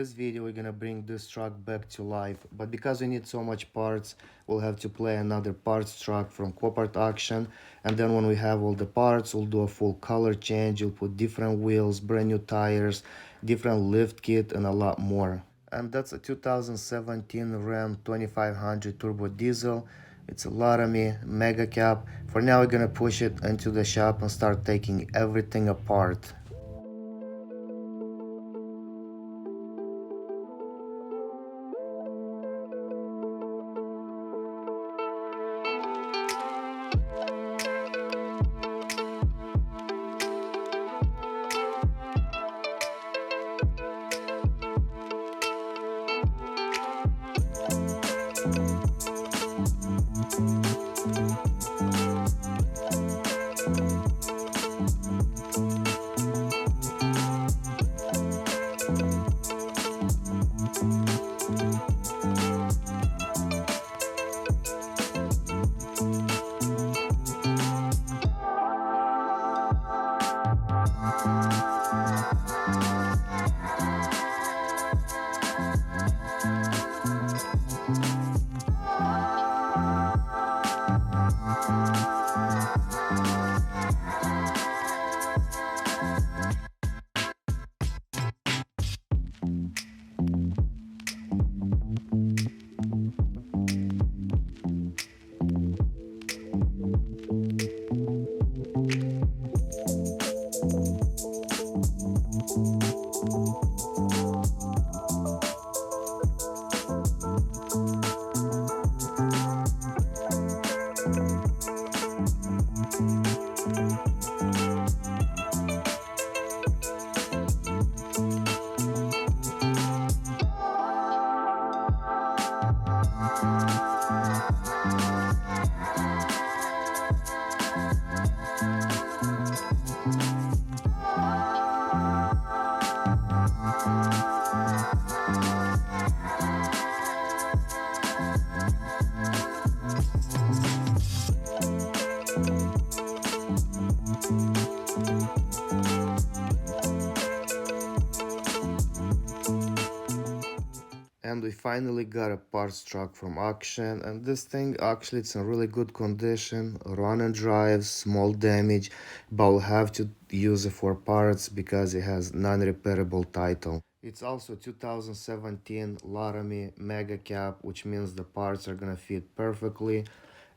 this video we're gonna bring this truck back to life, but because we need so much parts, we'll have to play another parts truck from Copart auction. And then when we have all the parts, we'll do a full color change. We'll put different wheels, brand new tires, different lift kit, and a lot more. And that's a 2017 Ram 2500 turbo diesel. It's a Laramie mega cab. For now we're gonna push it into the shop and start taking everything apart. And we finally got a parts truck from auction, and this thing actually it's in really good condition, run and drive, small damage, but we'll have to use it for parts because it has non-repairable title. It's also 2017 Laramie Mega Cab, which means the parts are gonna fit perfectly,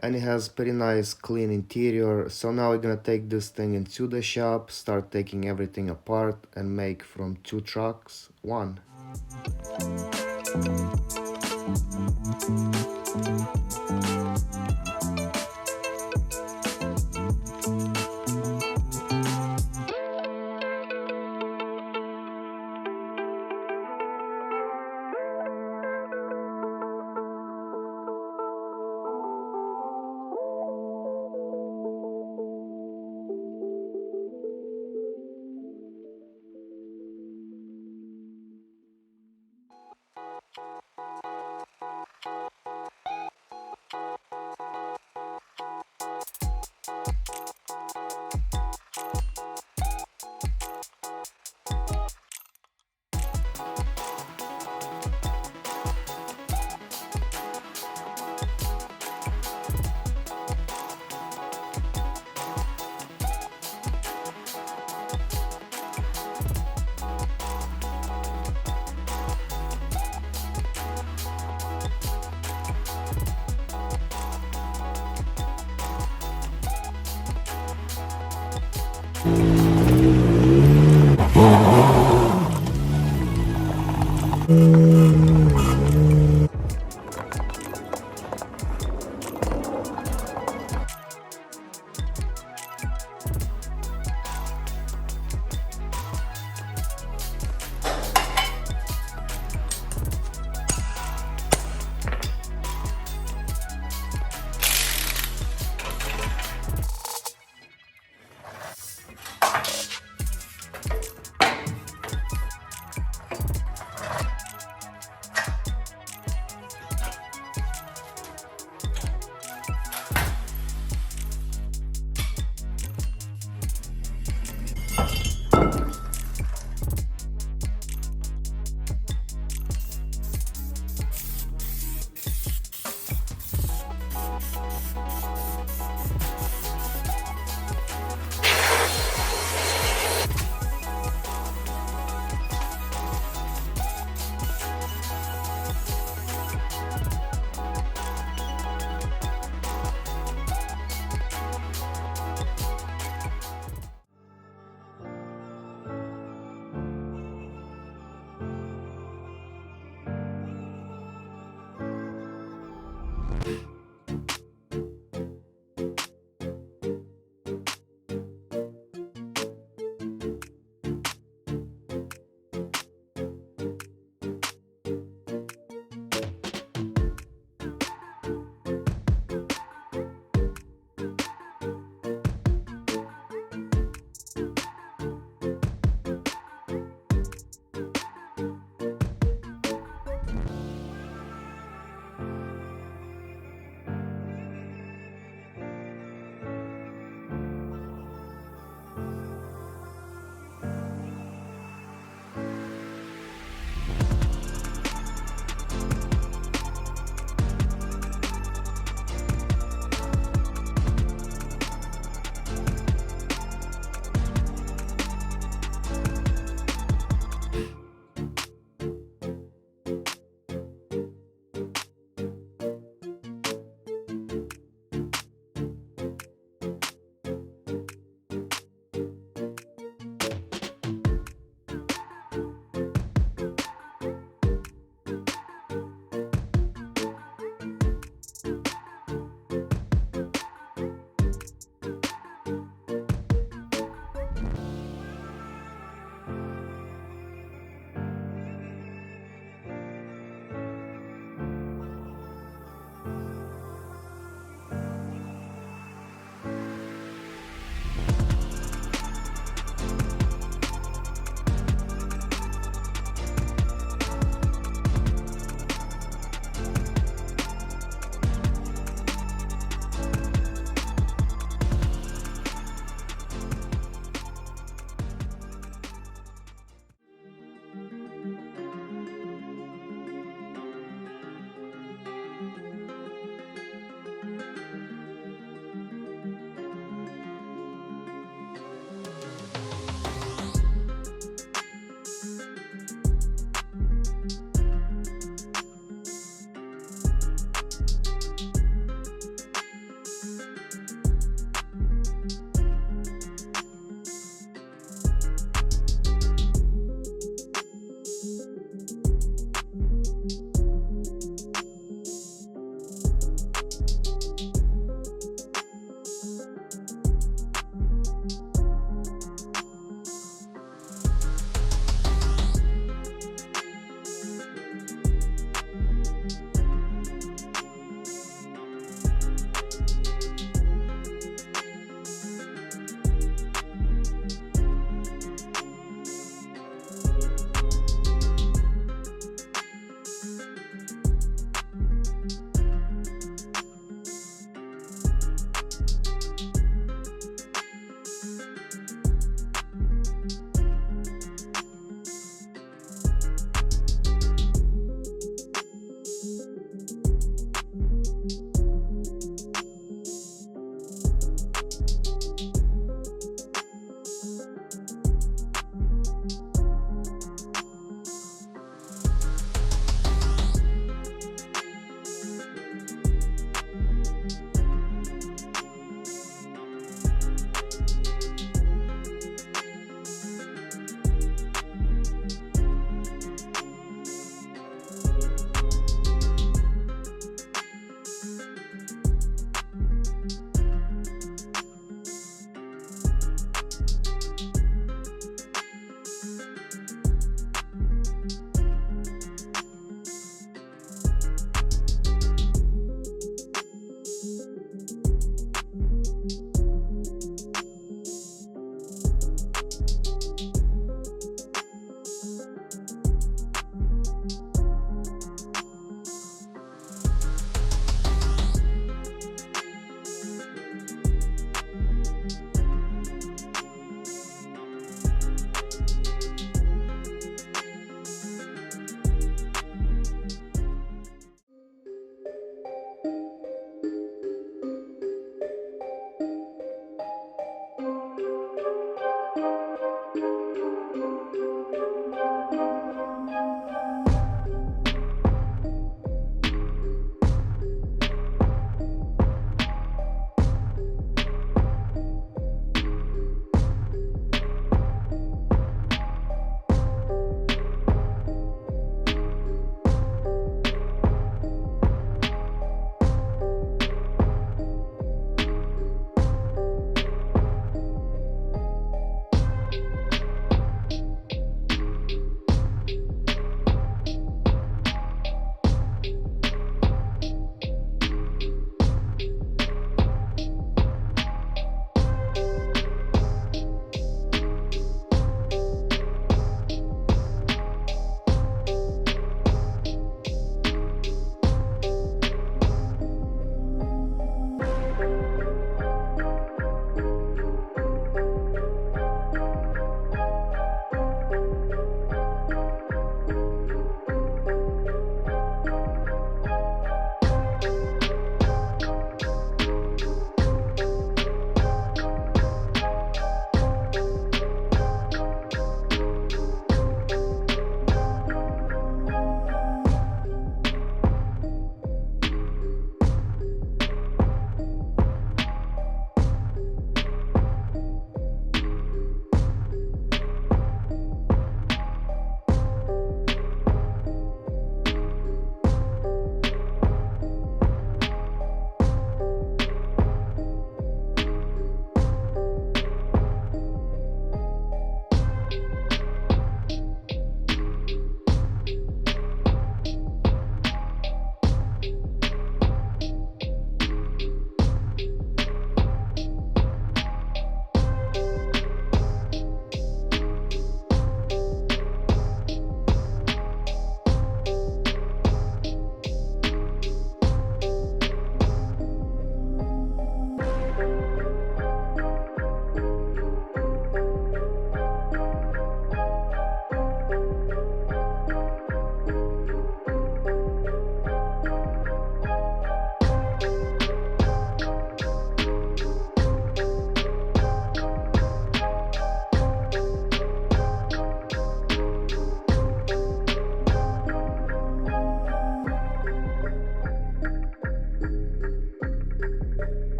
and it has pretty nice clean interior. So now we're gonna take this thing into the shop, start taking everything apart, and make from two trucks one.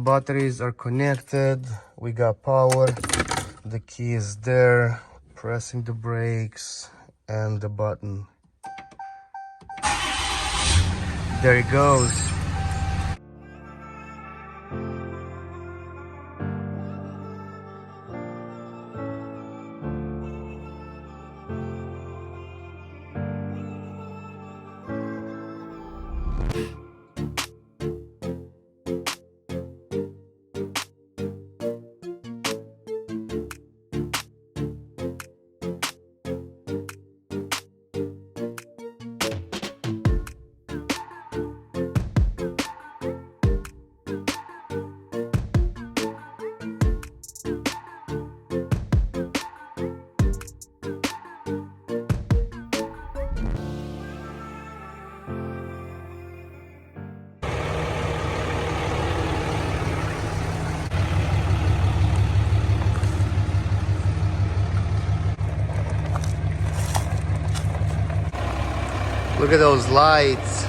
batteries are connected. We got power. The key is there. Pressing the brakes and the button. There it goes. Look at those lights.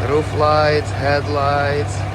Roof lights, headlights.